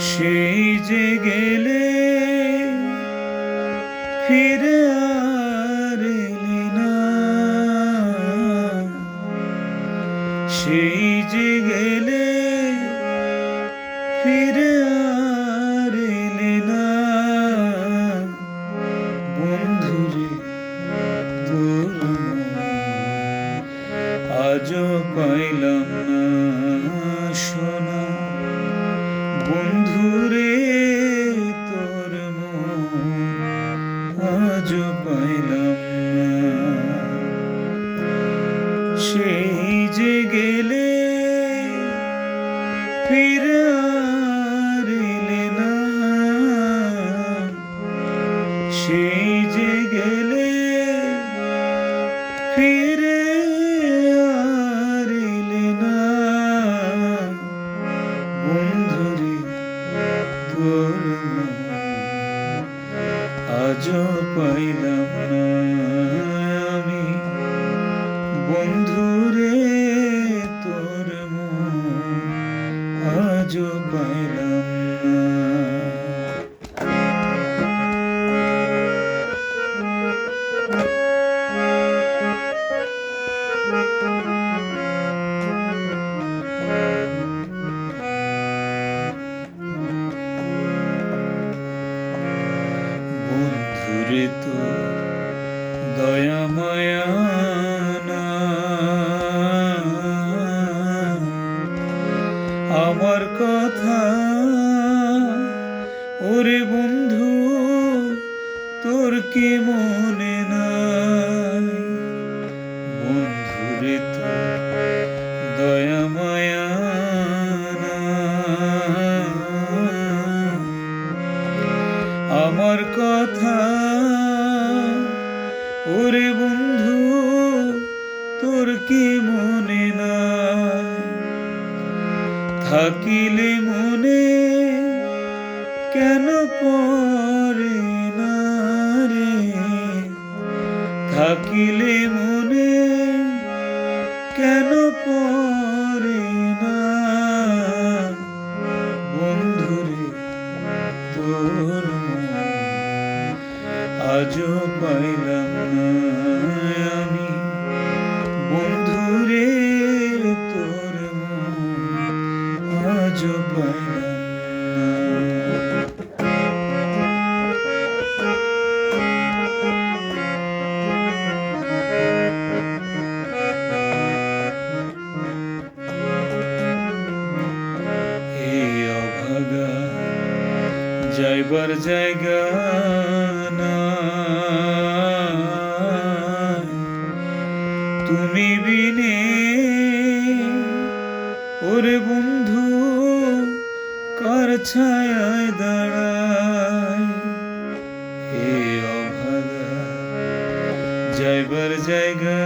সেই যে গেলে ফিরে আর এলে না, সেই যে গেলে ফিরে আর এলে না, বন্ধুরে তোর আজও পাইলাম না শোনা, বন্ধুরে তোর আজও পাইলাম না। সেই যে গেলে ফিরে আর এলে না, সেই যে গেলে ফিরে আর এলে না, বন্ধুরে তোর আজও পাইলাম না আমি, বন্ধুরে তোর আজও পাইলাম না। বন্ধুরে তোর দয়া মায়া নাই, আমার কথা ওরে বন্ধু তোর কি মনে নাই, বন্ধুরে তোর দয়া মায়া নাই, আমার কথা ওরে বন্ধু তোর কি মনে নাই, থাকিলে মনে কেন পড়ে না রে, থাকিলে মনে কেন পড়ে না, বন্ধুরে তোর আজও পাইলাম না আমি, বন্ধুরে তোর আজও পাইলাম না। এই অভাগা যাইবার জায়গা নাই, তুমি বিনে ওরে বন্ধু কার ছায়ায় দাঁড়ায়, এই অভাগা যাইবার জায়গা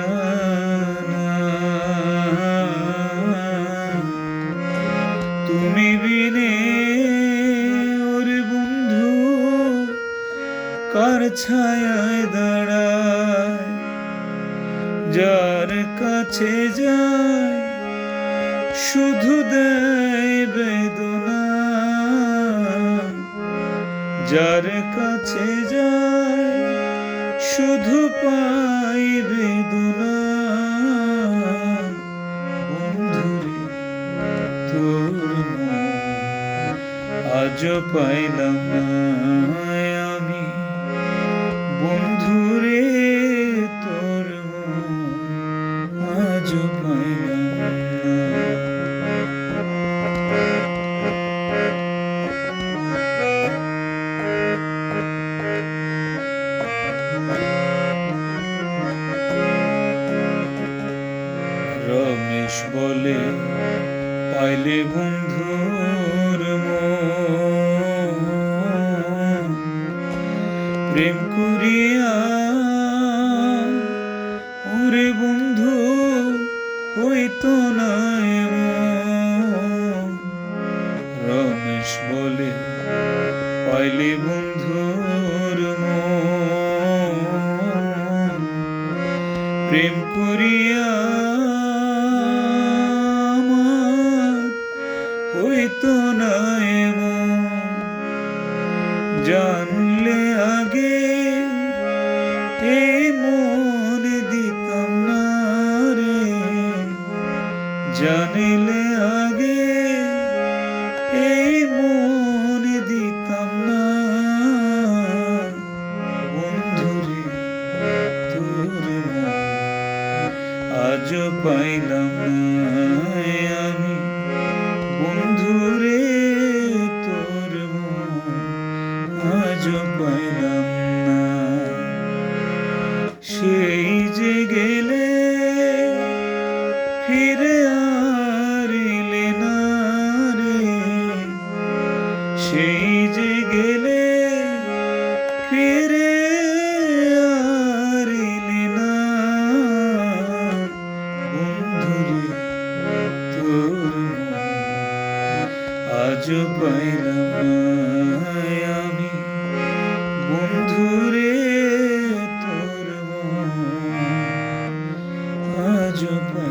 নাই, তুমি বিনে ওরে বন্ধু কার ছায়ায় দাঁড়ায়, যার কাছে যায় শুধু দেয় বেদনা, যার কাছে যায় শুধু পাই বেদনা, বন্ধুরে তোর আজও পাইলাম না আমি, বন্ধুরে তোর আজও পাইলাম না। রমেশ বলে পাইলে বন্ধুর মন, প্রেম করিয়া ওরে বন্ধু হইতো না এমন, রমেশ বলে পাইলে বন্ধুর মন, প্রেম করিয়া আমার হইতো না এমন, জানলে আগে এই মন দিতাম না রে, জানিলে আগে এই মন দিতাম না। বন্ধুরে তোর মন আজ পাইলাম না আমি, বন্ধুরে তোর মন আজ পাইলাম না। সেই যে গেলে ফিরে আর এলে না রে, সেই যে গেলে ফিরে আর এলে না। বন্ধুরে তোর মন আজ পাইলাম না আমি, বন্ধুরে তোর মন আজ পাইলাম